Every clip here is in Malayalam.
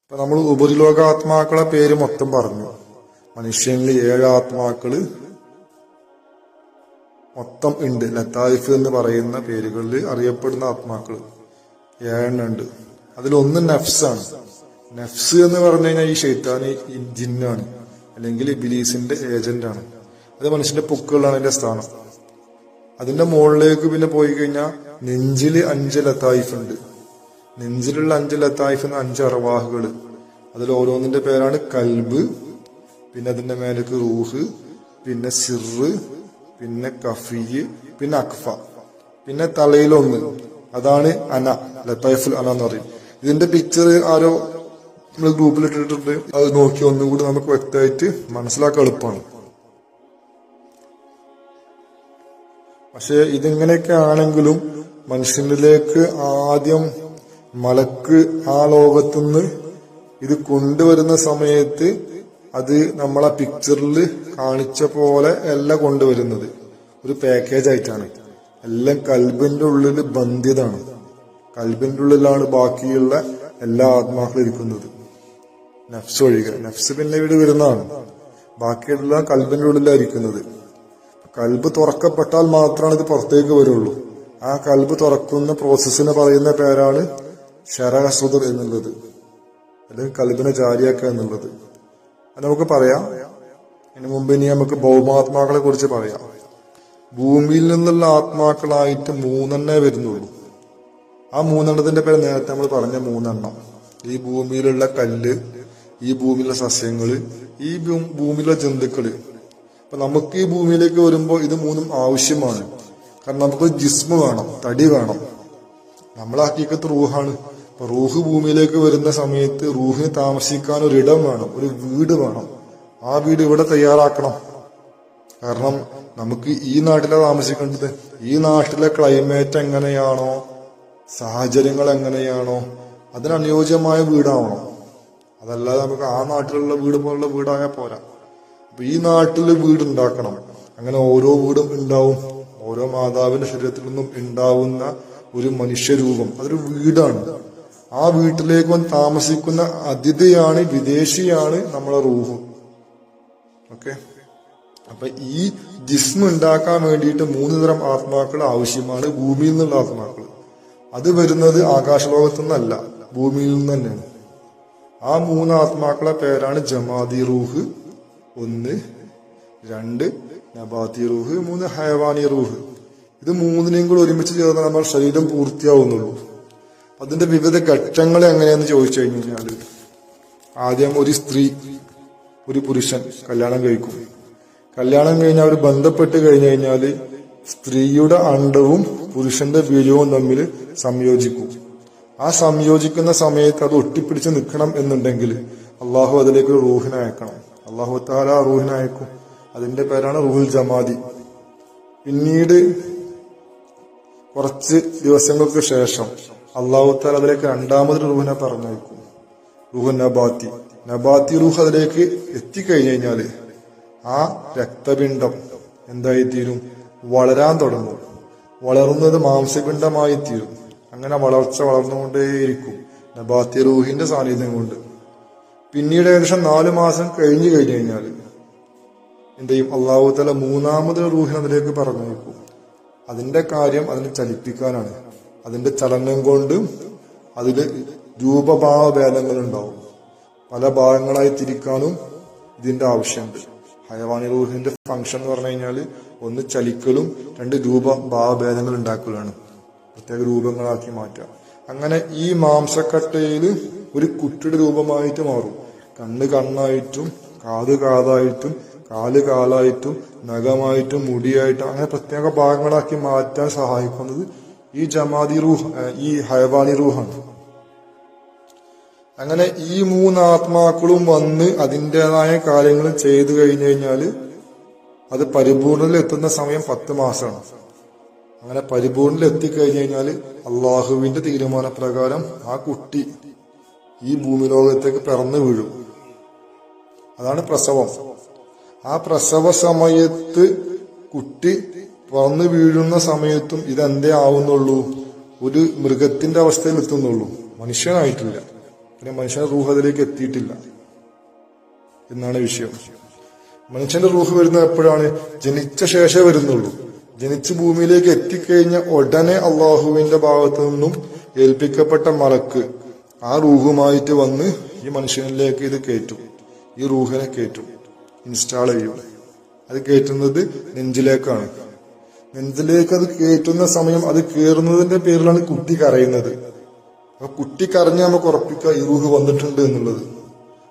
ഇപ്പൊ നമ്മൾ ഉപരിലോകാത്മാക്കളെ പേര് മൊത്തം പറഞ്ഞു. മനുഷ്യനിൽ 7 ആത്മാക്കള് മൊത്തം ഉണ്ട്. ലത്തായിഫ് എന്ന് പറയുന്ന പേരുകളിൽ അറിയപ്പെടുന്ന ആത്മാക്കള് 7 ഉണ്ട്. അതിലൊന്ന് നഫ്സാണ്. നഫ്സ് എന്ന് പറഞ്ഞു കഴിഞ്ഞാൽ ഈ ഷെയ്ത്താൻ ജിന്നാണ്, അല്ലെങ്കിൽ ഇബ്ലീസിന്റെ ഏജന്റാണ്. അത് മനുഷ്യന്റെ പൊക്കുകളാണ് അതിന്റെ സ്ഥാനം. അതിന്റെ മുകളിലേക്ക് പിന്നെ പോയി കഴിഞ്ഞാൽ നെഞ്ചില് 5 ലത്തായിഫ് ഉണ്ട്. നെഞ്ചിലുള്ള 5 ലത്തായിഫ് എന്ന 5 അർവാഹുകള്. അതിൽ ഓരോന്നിന്റെ പേരാണ് കൽബ്, പിന്നെ അതിന്റെ മേലേക്ക് റൂഹ്, പിന്നെ സിറ്, പിന്നെ കഫിയ്, പിന്നെ അക്ഫ, പിന്നെ തലയിലൊന്ന്, അതാണ് അന, ലത്തായിഫുൽ അന എന്ന് പറയും. ഇതിന്റെ പിക്ചർ ആരോ നമ്മൾ ഗ്രൂപ്പിൽ ഇട്ടിട്ടുണ്ട്. അത് നോക്കി ഒന്നുകൂടി നമുക്ക് വ്യക്തമായിട്ട് മനസ്സിലാക്കാൻ എളുപ്പമാണ്. പക്ഷെ ഇതിങ്ങനെയൊക്കെ ആണെങ്കിലും മനുഷ്യനിലേക്ക് ആദ്യം മലക്ക് ആ ലോകത്തുനിന്ന് ഇത് കൊണ്ടുവരുന്ന സമയത്ത് അത് നമ്മളെ പിക്ചറിൽ കാണിച്ച പോലെ അല്ല കൊണ്ടുവരുന്നത്. ഒരു പാക്കേജ് ആയിട്ടാണ്. എല്ലാം കൽബിന്റെ ഉള്ളിൽ ബന്ധിതാണ്. കൽബിന്റെ ഉള്ളിലാണ് ബാക്കിയുള്ള എല്ലാ ആത്മാക്കളും ഇരിക്കുന്നത്, നഫ്സ് ഒഴികെ. നഫ്സ് പിന്നെ ഇവിടെ വരുന്നതാണ്. ബാക്കിയുള്ള കൽബിന്റെ ഉള്ളിലായിരിക്കുന്നത്. കൽബ് തുറക്കപ്പെട്ടാൽ മാത്രമാണ് ഇത് പുറത്തേക്ക് വരുള്ളൂ. ആ കൽബ് തുറക്കുന്ന പ്രോസസ്സിന് പറയുന്ന പേരാണ് ശറഹ സുദർ എന്നുള്ളത്, അല്ലെങ്കിൽ കൽബിനെ ജാരിയാക്കുക എന്നുള്ളത്. അത് നമുക്ക് പറയാം. അതിന് മുമ്പ് ഇനി നമുക്ക് ഭൗമാത്മാക്കളെ കുറിച്ച് പറയാം. ഭൂമിയിൽ നിന്നുള്ള ആത്മാക്കളായിട്ട് 3 വരുന്നുള്ളൂ. ആ 3 പേര് നേരത്തെ നമ്മൾ പറഞ്ഞ 3. ഈ ഭൂമിയിലുള്ള കല്ല്, ഈ ഭൂമിയിലുള്ള സസ്യങ്ങള്, ഈ ഭൂമിയിലുള്ള ജന്തുക്കള്. അപ്പൊ നമുക്ക് ഈ ഭൂമിയിലേക്ക് വരുമ്പോൾ ഇത് 3 ആവശ്യമാണ്. കാരണം നമുക്ക് ജിസ്മ് വേണം, തടി വേണം. നമ്മളെ ഹക്കീക്കത്ത് റൂഹാണ്. അപ്പൊ റൂഹ് ഭൂമിയിലേക്ക് വരുന്ന സമയത്ത് റൂഹിന് താമസിക്കാൻ ഒരിടം വേണം, ഒരു വീട് വേണം. ആ വീട് ഇവിടെ തയ്യാറാക്കണം. കാരണം നമുക്ക് ഈ നാട്ടിലാണ് താമസിക്കേണ്ടത്. ഈ നാട്ടിലെ ക്ലൈമറ്റ് എങ്ങനെയാണോ, സാഹചര്യങ്ങൾ എങ്ങനെയാണോ, അതിനനുയോജ്യമായ വീടാവണം. അതല്ലാതെ നമുക്ക് ആ നാട്ടിലുള്ള വീട് പോലുള്ള വീടായാൽ പോരാ. അപ്പൊ ഈ നാട്ടിൽ വീടുണ്ടാക്കണം. അങ്ങനെ ഓരോ വീടും ഉണ്ടാവും. ഓരോ മാതാവിന്റെ ശരീരത്തിൽ നിന്നും ഉണ്ടാവുന്ന ഒരു മനുഷ്യരൂപം, അതൊരു വീടാണ്. ആ വീട്ടിലേക്ക് താമസിക്കുന്ന അതിഥിയാണ്, വിദേശിയാണ് നമ്മളെ റൂഹ്. ഓക്കെ. അപ്പൊ ഈ ജിസ്മ് ഉണ്ടാക്കാൻ വേണ്ടിയിട്ട് 3 തരം ആത്മാക്കൾ ആവശ്യമാണ്. ഭൂമിയിൽ നിന്നുള്ള ആത്മാക്കൾ. അത് വരുന്നത് ആകാശലോകത്തു നിന്നല്ല, ഭൂമിയിൽ നിന്ന് തന്നെയാണ്. ആ 3 ആത്മാക്കളെ പേരാണ് ജമാദി റൂഹ് 1, 2 നബാത്തി റൂഹ്, 3 ഹയവാനി റൂഹ്. ഇത് 3നെയും കൂടെ ഒരുമിച്ച് ചേർന്ന് നമ്മൾ ശരീരം പൂർത്തിയാവുന്നുള്ളൂ. അതിന്റെ വിവിധ ഘട്ടങ്ങൾ എങ്ങനെയാന്ന് ചോദിച്ചു കഴിഞ്ഞാല്, ആദ്യം ഒരു സ്ത്രീ, ഒരു പുരുഷൻ കല്യാണം കഴിക്കും. കല്യാണം കഴിഞ്ഞാൽ അവർ ബന്ധപ്പെട്ട് കഴിഞ്ഞു കഴിഞ്ഞാല് സ്ത്രീയുടെ അണ്ഡവും പുരുഷന്റെ ബീജവും തമ്മിൽ സംയോജിക്കും. ആ സംയോജിക്കുന്ന സമയത്ത് അത് ഒട്ടിപ്പിടിച്ച് നിൽക്കണം എന്നുണ്ടെങ്കിൽ അള്ളാഹു അതിലേക്ക് ഒരു റൂഹിനെ അയക്കണം. അള്ളാഹു താല റൂഹിനെ അയക്കും. അതിന്റെ പേരാണ് റൂഹുൽ ജമാദി. പിന്നീട് കുറച്ച് ദിവസങ്ങൾക്ക് ശേഷം അള്ളാഹു താല അതിലേക്ക് 2ാമതൊരു റൂഹിനെ പറഞ്ഞയക്കും, റൂഹ് നബാത്തി. നബാത്തി റൂഹ് അതിലേക്ക് എത്തിക്കഴിഞ്ഞു കഴിഞ്ഞാല് ആ രക്തപിണ്ഡം എന്തായിത്തീരും? വളരാൻ തുടങ്ങും. വളർന്നത് മാംസപിണ്ഡമായി തീരും. അങ്ങനെ വളർച്ച വളർന്നുകൊണ്ടേയിരിക്കും നബാത്തി റൂഹിന്റെ സാന്നിധ്യം കൊണ്ട്. പിന്നീട് ഏകദേശം 4 മാസം കഴിഞ്ഞു കഴിഞ്ഞാൽ എന്ത് ചെയ്യും? അള്ളാഹു തആല 3ാമതൊരു റൂഹിനെ അതിലേക്ക് പറഞ്ഞയക്കും. അതിന്റെ കാര്യം അതിനെ ചലിപ്പിക്കാനാണ്. അതിന്റെ ചലനം കൊണ്ട് അതില് രൂപഭാവ ഭേദങ്ങൾ ഉണ്ടാവും. പല ഭാഗങ്ങളായി തിരിക്കാനും ഇതിന്റെ ആവശ്യമുണ്ട്. ഹയവാനി റൂഹിന്റെ ഫംഗ്ഷൻ എന്ന് പറഞ്ഞു കഴിഞ്ഞാൽ 1 ചലിക്കലും 2 രൂപഭാവഭേദങ്ങൾ ഉണ്ടാക്കലാണ്, പ്രത്യേക രൂപങ്ങളാക്കി മാറ്റുക. അങ്ങനെ ഈ മാംസക്കട്ടയിൽ ഒരു കുട്ടിയുടെ രൂപമായിട്ട് മാറും. കണ്ണ് കണ്ണായിട്ടും, കാത് കാതായിട്ടും, കാല് കാലായിട്ടും, നഖമായിട്ടും, മുടിയായിട്ടും, അങ്ങനെ പ്രത്യേക ഭാഗങ്ങളാക്കി മാറ്റാൻ സഹായിക്കുന്നത് ഈ ജമാദി റൂഹ്, ഈ ഹയവാനി റൂഹാണ്. അങ്ങനെ ഈ 3 ആത്മാക്കളും വന്ന് അതിൻ്റെതായ കാര്യങ്ങൾ ചെയ്തു കഴിഞ്ഞു കഴിഞ്ഞാല് അത് പരിപൂർണതയിൽ എത്തുന്ന സമയം 10 മാസമാണ്. അങ്ങനെ പരിപൂർണതയിൽ എത്തിക്കഴിഞ്ഞു കഴിഞ്ഞാല് അള്ളാഹുവിന്റെ തീരുമാനപ്രകാരം ആ കുട്ടി ഈ ഭൂമി ലോകത്തേക്ക് പിറന്നു വീഴും. അതാണ് പ്രസവം. ആ പ്രസവ സമയത്ത് കുട്ടി പിറന്നു വീഴുന്ന സമയത്തും ഇതെന്തേ ആവുന്നുള്ളൂ? ഒരു മൃഗത്തിന്റെ അവസ്ഥയിൽ എത്തുന്നുള്ളൂ, മനുഷ്യനായിട്ടില്ല. പിന്നെ മനുഷ്യന്റെ റൂഹ് അതിലേക്ക് എത്തിയിട്ടില്ല എന്നാണ് വിഷയം. മനുഷ്യന്റെ റൂഹ് വരുന്നത് എപ്പോഴാണ്? ജനിച്ച ശേഷം വരുന്നുള്ളൂ. ജനിച്ച് ഭൂമിയിലേക്ക് എത്തിക്കഴിഞ്ഞ ഉടനെ അള്ളാഹുവിന്റെ ഭാഗത്തു നിന്നും ഏൽപ്പിക്കപ്പെട്ട മലക്ക് ആ റൂഹുമായിട്ട് വന്ന് ഈ മനുഷ്യനിലേക്ക് ഇത് കയറ്റും. ഈ റൂഹിനെ കയറ്റും, ഇൻസ്റ്റാൾ ചെയ്യും. അത് കയറ്റുന്നത് നെഞ്ചിലേക്കാണ്. നെഞ്ചിലേക്ക് അത് കയറ്റുന്ന സമയം അത് കയറുന്നതിന്റെ പേരിലാണ് കുട്ടി കരയുന്നത്. അപ്പൊ കുട്ടി കരഞ്ഞ് നമുക്ക് ഉറപ്പിക്കുക ഈ റൂഹ് വന്നിട്ടുണ്ട് എന്നുള്ളത്.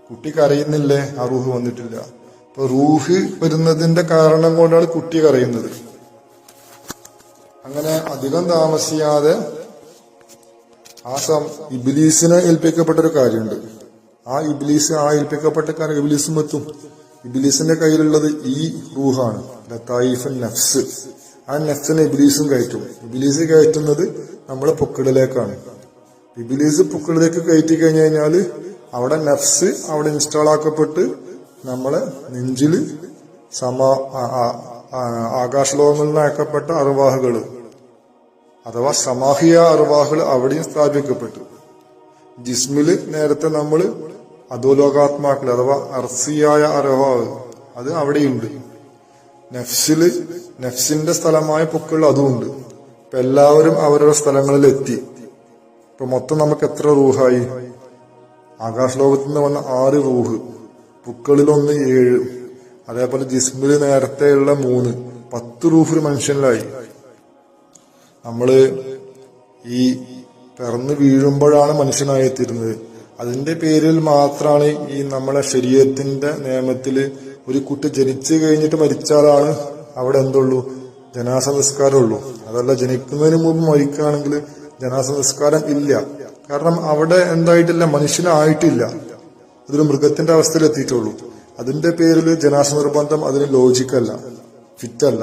കുട്ടി കരയുന്നില്ലേ? ആ റൂഹ് വന്നിട്ടില്ല. അപ്പൊ റൂഹ് വരുന്നതിന്റെ കാരണം കൊണ്ടാണ് കുട്ടി കരയുന്നത്. അങ്ങനെ അധികം താമസിയാതെ ഇബ്ലീസിനെ ഏൽപ്പിക്കപ്പെട്ട ഒരു കാര്യമുണ്ട്. ആ ഏൽപ്പിക്കപ്പെട്ട കാര്യം ഇബ്ലീസും എത്തും. ഇബ്ലീസിന്റെ കയ്യിലുള്ളത് ഈ റൂഹാണ്, ലതായിഫുൻ നഫ്സ്. ആ നഫ്സിനെ ഇബ്ലീസും കയറ്റും. ഇബ്ലീസ് കയറ്റുന്നത് നമ്മളെ പൊക്കിളിലേക്കാണ്. ഇബ്ലീസ് പൊക്കിളിലേക്ക് കയറ്റി കഴിഞ്ഞു കഴിഞ്ഞാല് അവിടെ നഫ്സ് അവിടെ ഇൻസ്റ്റാൾ ആക്കപ്പെട്ട് നമ്മളെ നെഞ്ചില് ആകാശലോകങ്ങളിൽ നിന്ന് അയക്കപ്പെട്ട അർവാഹുകള് അഥവാ സമാഹിയ അർവാഹുകൾ അവിടെയും സ്ഥാപിക്കപ്പെട്ടു. ജിസ്മില് നേരത്തെ നമ്മള് അധോലോകാത്മാക്കൾ അഥവാ അർസിയായ അർവാഹ് അത് അവിടെയുണ്ട്. നഫ്സിന്റെ സ്ഥലമായ പൊക്കിൾ അതുമുണ്ട്. ഇപ്പൊ എല്ലാവരും അവരുടെ സ്ഥലങ്ങളിൽ എത്തി. ഇപ്പൊ മൊത്തം നമുക്ക് എത്ര റൂഹായി? ആകാശലോകത്ത് നിന്ന് വന്ന 6 റൂഹ്, പുക്കളിലൊന്ന് 7, അതേപോലെ ജിസ്മില് നേരത്തെയുള്ള 3, 10 റൂഹ് ഒരു മനുഷ്യനിലായി. നമ്മള് ഈ പിറന്ന് വീഴുമ്പോഴാണ് മനുഷ്യനായി എത്തിയിരുന്നത്. അതിന്റെ പേരിൽ മാത്രമാണ് ഈ നമ്മളെ ശരീരത്തിന്റെ നിയമത്തില് ഒരു കുട്ടി ജനിച്ചു കഴിഞ്ഞിട്ട് മരിച്ചാലാണ് അവിടെ എന്തുള്ളൂ? ജനാസ നിസ്കാരമുള്ളൂ. അതല്ല ജനിക്കുന്നതിന് മുമ്പ് മരിക്കുകയാണെങ്കിൽ ജനാസ നിസ്കാരം ഇല്ല. കാരണം അവിടെ എന്തായിട്ടില്ല, മനുഷ്യനായിട്ടില്ല. അതൊരു മൃഗത്തിന്റെ അവസ്ഥയിൽ എത്തിയിട്ടുള്ളൂ. അതിന്റെ പേരിൽ ജനാസ നിർബന്ധം അതിന് ലോജിക്കല്ല, ഫിറ്റല്ല.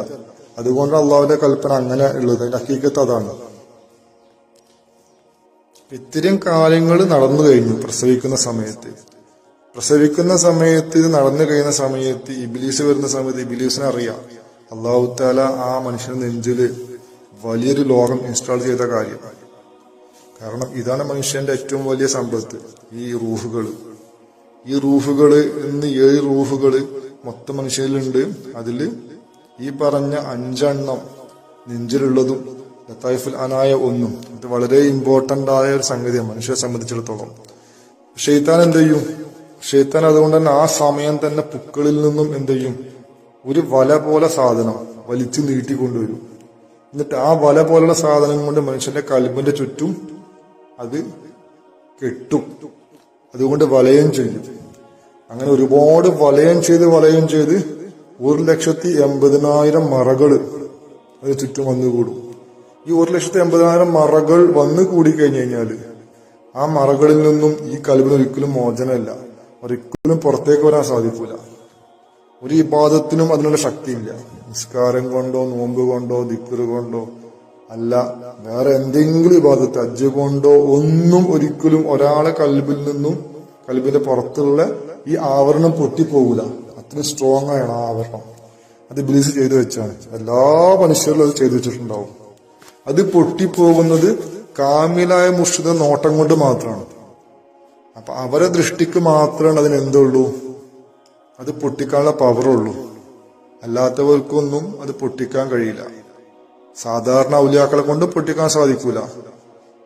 അതുകൊണ്ട് അള്ളാഹുവിന്റെ കൽപ്പന അങ്ങനെ ഉള്ളത്. അതിന്റെ ഹക്കീക്കത്ത് അതാണ്. ഇത്തരം കാര്യങ്ങൾ നടന്നു കഴിഞ്ഞു. പ്രസവിക്കുന്ന സമയത്ത് ഇത് നടന്നു കഴിയുന്ന സമയത്ത് ഇബ്ലീസ് വരുന്ന സമയത്ത് ഇബ്ലീസിനെ അറിയാം അള്ളാഹു തആല ആ മനുഷ്യന്റെ നെഞ്ചില് വലിയൊരു ലോകം ഇൻസ്റ്റാൾ ചെയ്ത കാര്യം. കാരണം ഇതാണ് മനുഷ്യന്റെ ഏറ്റവും വലിയ സമ്പത്ത്, ഈ റൂഹുകള്. ഈ റൂഹുകള് ഇന്ന് 7 റൂഹുകള് മൊത്തം മനുഷ്യരിലുണ്ട്. അതില് ഈ പറഞ്ഞ 5 എണ്ണം നെഞ്ചിലുള്ളതും ലതായിഫുൽ അനായ 1. ഇത് വളരെ ഇമ്പോർട്ടന്റ് ആയ ഒരു സംഗതിയാണ് മനുഷ്യരെ സംബന്ധിച്ചിടത്തോളം. ഷെയ്ത്താൻ എന്ത് ചെയ്യും? ഷെയ്ത്താൻ അതുകൊണ്ട് തന്നെ ആ സമയം തന്നെ പുക്കളിൽ നിന്നും എന്ത് ചെയ്യും? ഒരു വല പോലെ സാധനം വലിച്ചു നീട്ടിക്കൊണ്ടുവരും. എന്നിട്ട് ആ വല പോലുള്ള സാധനം കൊണ്ട് മനുഷ്യന്റെ കൽബിന്റെ ചുറ്റും അത് കെട്ടും. അതുകൊണ്ട് വലയം ചെയ്യും. അങ്ങനെ ഒരുപാട് വലയം ചെയ്ത് 1,80,000 മറകള് അതിന് ചുറ്റും വന്നുകൂടും. ഈ 1,80,000 മറകൾ വന്നു കൂടി കഴിഞ്ഞു കഴിഞ്ഞാല് ആ മറകളിൽ നിന്നും ഈ കൽബിന് ഒരിക്കലും മോചനമില്ല, ഒരിക്കലും പുറത്തേക്ക് വരാൻ സാധിക്കൂല. ഒരു ഇബാദത്തിനും അതിനുള്ള ശക്തിയില്ല. നിസ്കാരം കൊണ്ടോ നോമ്പ് കൊണ്ടോ ദിക്ർ കൊണ്ടോ അല്ല, വേറെ എന്തെങ്കിലും ഇബാദത്ത് ഹജ്ജ് കൊണ്ടോ ഒന്നും ഒരിക്കലും ഒരാളെ കൽബിന്റെ പുറത്തുള്ള ഈ ആവരണം പൊട്ടിപ്പോകൂല. അത്രയും സ്ട്രോങ് ആണ് ആ ആവരണം. അത് ഇബ്ലീസ് ചെയ്തു വെച്ചാണ്. എല്ലാ മനുഷ്യരിലും അത് ചെയ്തു വെച്ചിട്ടുണ്ടാവും. അത് പൊട്ടിപ്പോകുന്നത് കാമിലായ മുർഷിദ നോട്ടം കൊണ്ട് മാത്രമാണ്. അപ്പൊ അവരെ ദൃഷ്ടിക്ക് മാത്രമാണ് അതിനെന്തുള്ളൂ? അത് പൊട്ടിക്കാനുള്ള പവറുള്ളൂ. അല്ലാത്തവർക്കൊന്നും അത് പൊട്ടിക്കാൻ കഴിയില്ല. സാധാരണ ഔലിയാക്കളെ കൊണ്ട് പൊട്ടിക്കാൻ സാധിക്കൂല.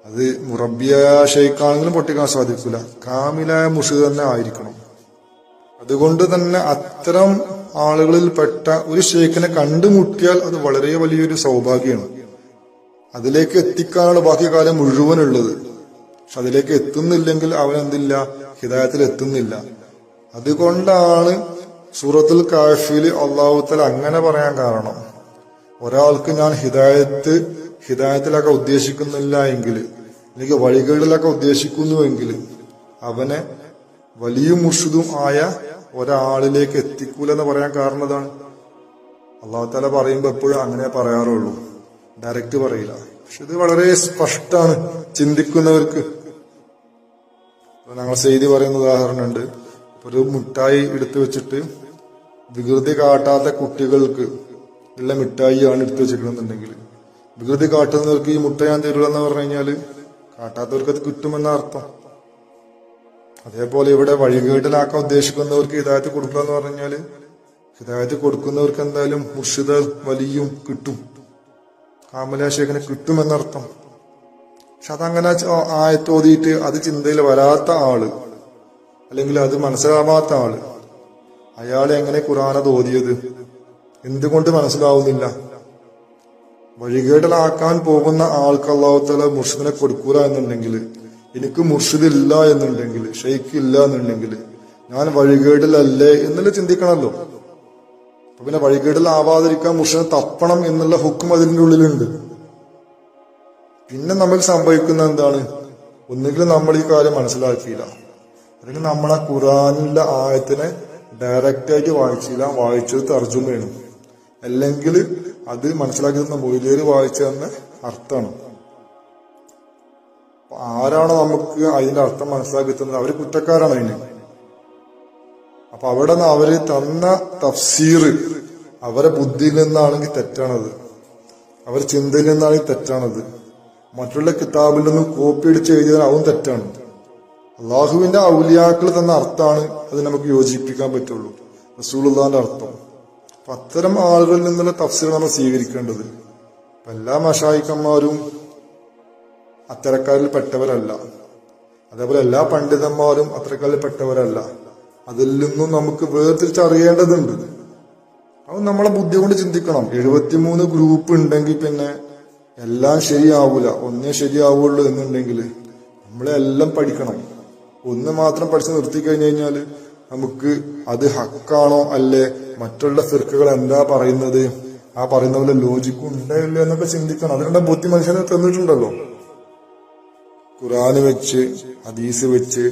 അത് മുറബിയായ ഷെയ്ഖാണെങ്കിലും പൊട്ടിക്കാൻ സാധിക്കൂല. കാമിലായ മുർഷിദ് തന്നെ ആയിരിക്കണം. അതുകൊണ്ട് തന്നെ അത്തരം ആളുകളിൽ പെട്ട ഒരു ഷെയ്ഖിനെ കണ്ടുമുട്ടിയാൽ അത് വളരെ വലിയൊരു സൗഭാഗ്യമാണ്. അതിലേക്ക് എത്തിക്കാനുള്ള ബാക്കി കാലം മുഴുവനുള്ളത്. പക്ഷെ അതിലേക്ക് എത്തുന്നില്ലെങ്കിൽ അവൻ എന്തില്ല? ഹിദായത്തിൽ എത്തുന്നില്ല. അതുകൊണ്ടാണ് സൂറത്തുൽ കാഫിൽ അല്ലാഹു തആല അങ്ങനെ പറയാൻ കാരണം. ഒരാൾക്ക് ഞാൻ ഹിദായത്തിലൊക്കെ ഉദ്ദേശിക്കുന്നില്ല എങ്കിൽ, എനിക്ക് വഴികളിലൊക്കെ ഉദ്ദേശിക്കുന്നുവെങ്കിൽ അവനെ വലിയ മുർഷിദും ആയ ഒരാളിലേക്ക് എത്തിക്കൂലെന്ന് പറയാൻ കാരണം അതാണ്. അല്ലാഹു തആല പറയുമ്പോ എപ്പോഴും അങ്ങനെ പറയാറുള്ളൂ, ഡയറക്റ്റ് പറയില്ല. പക്ഷെ ഇത് വളരെ സ്പഷ്ടമാണ് ചിന്തിക്കുന്നവർക്ക്. ഞങ്ങൾ ചെയ്തി പറയുന്ന ഉദാഹരണമുണ്ട്. ഒരു മിഠായി എടുത്തു വെച്ചിട്ട് വികൃതി കാട്ടാത്ത കുട്ടികൾക്ക് ഉള്ള മിഠായിയാണ് എടുത്തു വെച്ചിട്ടുണ്ടെന്നുണ്ടെങ്കിൽ വികൃതി കാട്ടുന്നവർക്ക് ഈ മുട്ട ഞാൻ തരില്ല എന്ന് പറഞ്ഞു കഴിഞ്ഞാല് കാട്ടാത്തവർക്ക് അത് കിട്ടുമെന്ന അർത്ഥം. അതേപോലെ ഇവിടെ വഴികേടിലാക്കാൻ ഉദ്ദേശിക്കുന്നവർക്ക് ഹിദായത്ത് കൊടുക്കുക എന്ന് പറഞ്ഞാല് ഹിദായത്ത് കൊടുക്കുന്നവർക്ക് എന്തായാലും മുർഷിദ് വലിയും കിട്ടും, കാമലാശേഖനെ കിട്ടുമെന്നർത്ഥം. പക്ഷെ അതങ്ങനെ ആയത്തോതിയിട്ട് അത് ചിന്തയിൽ വരാത്ത ആള്, അല്ലെങ്കിൽ അത് മനസ്സിലാവാത്ത ആള്, അയാളെ എങ്ങനെ ഖുർആനത് ഓതിയത്? എന്തുകൊണ്ട് മനസ്സിലാവുന്നില്ല? വഴികേടിലാക്കാൻ പോകുന്ന ആൾക്ക് അല്ലാഹു തആല മുർഷിദിനെ കൊടുക്കൂല എന്നുണ്ടെങ്കിൽ, എനിക്ക് മുർഷിദ് ഇല്ല എന്നുണ്ടെങ്കിൽ, ഷെയ്ഖ് ഇല്ല എന്നുണ്ടെങ്കിൽ ഞാൻ വഴികേടിലല്ലേ എന്നുള്ള ചിന്തിക്കണമല്ലോ. അപ്പൊ പിന്നെ വഴികേടിലാവാതിരിക്കാൻ മുർഷിദിനെ തപ്പണം എന്നുള്ള ഹുക്കും അതിന്റെ ഉള്ളിലുണ്ട്. പിന്നെ നമുക്ക് സംഭവിക്കുന്ന എന്താണ്? ഒന്നുകിൽ നമ്മൾ ഈ കാര്യം മനസ്സിലാക്കിയില്ല, അല്ലെങ്കിൽ നമ്മൾ ആ ഖുർആനിലെ ആയത്തിനെ ഡയറക്റ്റ് ആയിട്ട് വായിച്ചില്ല, വായിച്ചത് തർജുമയാണ്, അല്ലെങ്കിൽ അത് മനസ്സിലാക്കി തന്ന മൊയ്ലിയര് വായിച്ചു തന്ന അർത്ഥമാണ്. ആരാണോ നമുക്ക് അതിന്റെ അർത്ഥം മനസ്സിലാക്കി തന്നത് അവര് കുറ്റക്കാരാണ് അതിന്. അപ്പൊ അവിടെ നിന്ന് അവര് തന്ന തഫ്സീർ അവരെ ബുദ്ധിയിൽ നിന്നാണെങ്കിൽ തെറ്റാണത്, അവർ ചിന്തയിൽ നിന്നാണെങ്കിൽ തെറ്റാണത്, മറ്റുള്ള കിതാബിൽ നിന്ന് കോപ്പി അടിച്ച് എഴുതിയാൽ അതും തെറ്റാണ്. അള്ളാഹുവിന്റെ ഔലിയാക്കൾ തന്ന അർത്ഥമാണ് അത് നമുക്ക് യോജിപ്പിക്കാൻ പറ്റുള്ളൂ, റസൂലുള്ളാഹിന്റെ അർത്ഥം. അപ്പൊ അത്തരം ആളുകളിൽ നിന്നുള്ള തഫ്സീർ നമ്മൾ സ്വീകരിക്കേണ്ടത്. എല്ലാ മശായിഖന്മാരും അത്തരക്കാരിൽ പെട്ടവരല്ല, അതേപോലെ എല്ലാ പണ്ഡിതന്മാരും അത്തരക്കാരിൽ പെട്ടവരല്ല. അതിൽ നിന്നും നമുക്ക് വേർതിരിച്ചറിയേണ്ടതുണ്ട്. അത് നമ്മളെ ബുദ്ധി കൊണ്ട് ചിന്തിക്കണം. 73 ഗ്രൂപ്പ് ഉണ്ടെങ്കിൽ പിന്നെ എല്ലാം ശരിയാവൂല, ഒന്നേ ശരിയാവുള്ളൂ എന്നുണ്ടെങ്കിൽ നമ്മളെല്ലാം പഠിക്കണം. ഒന്ന് മാത്രം പഠിച്ച് നിർത്തി കഴിഞ്ഞു കഴിഞ്ഞാൽ നമുക്ക് അത് ഹക്കാണോ അല്ലേ, മറ്റുള്ള ഫിർഖകൾ എന്താ പറയുന്നത്, ആ പറയുന്ന പോലെ ലോജിക്കും ഉണ്ടല്ലോ എന്നൊക്കെ ചിന്തിക്കണം. അതിനുള്ള ബുദ്ധി മനുഷ്യനെ തന്നിട്ടുണ്ടല്ലോ. ഖുർആന് വെച്ച്, ഹദീസ് വെച്ച്,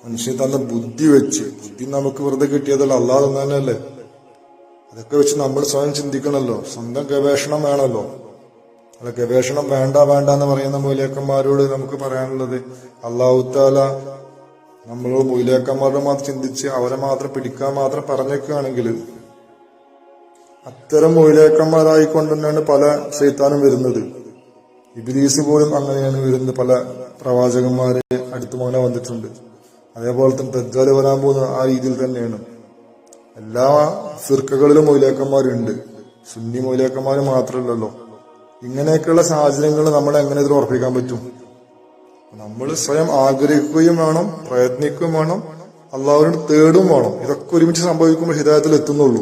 മനുഷ്യൻ തന്ന ബുദ്ധി വെച്ച്. ബുദ്ധി നമുക്ക് വെറുതെ കിട്ടിയതല്ല, അല്ലാഹ് തന്നതന്നെയല്ലേ. അതൊക്കെ വെച്ച് നമ്മൾ സ്വയം ചിന്തിക്കണമല്ലോ, സ്വന്തം ഗവേഷണം വേണമല്ലോ. അല്ല, ഗവേഷണം വേണ്ട എന്ന് പറയുന്ന മൗലിയാക്കന്മാരോട് നമുക്ക് പറയാനുള്ളത്, അല്ലാഹു തആല നമ്മൾ മൗലിയാക്കന്മാരോട് മാത്രം ചിന്തിച്ച് അവരെ മാത്രം പിടിക്കാൻ മാത്രം പറഞ്ഞേക്കുകയാണെങ്കിൽ, അത്തരം മൗലിയാക്കന്മാരായിക്കൊണ്ട് തന്നെയാണ് പല ശൈത്താനും വരുന്നത്. ഇബ്ലീസ് പോലും അങ്ങനെയാണ് വരുന്നത്. പല പ്രവാചകന്മാരെ അടുത്തുമങ്ങനെ വന്നിട്ടുണ്ട്. അതേപോലെ തന്നെ ദജ്ജാൽ വരാൻ പോകുന്ന ആ രീതിയിൽ തന്നെയാണ്. എല്ലാ ഫിർഖകളിലും മൗലിയാക്കന്മാരുണ്ട്, സുന്നി മൗലിയാക്കന്മാർ മാത്രമല്ലല്ലോ. ഇങ്ങനെയൊക്കെയുള്ള സാഹചര്യങ്ങൾ നമ്മൾ എങ്ങനെ ഇതിൽ ഉറപ്പിക്കാൻ പറ്റും? നമ്മൾ സ്വയം ആഗ്രഹിക്കുകയും വേണം, പ്രയത്നിക്കുകയും വേണം, അള്ളാഹുവിനോട് തേടും വേണം. ഇതൊക്കെ ഒരുമിച്ച് സംഭവിക്കുമ്പോൾ ഹിദായത്തിൽ എത്തുന്നുള്ളൂ.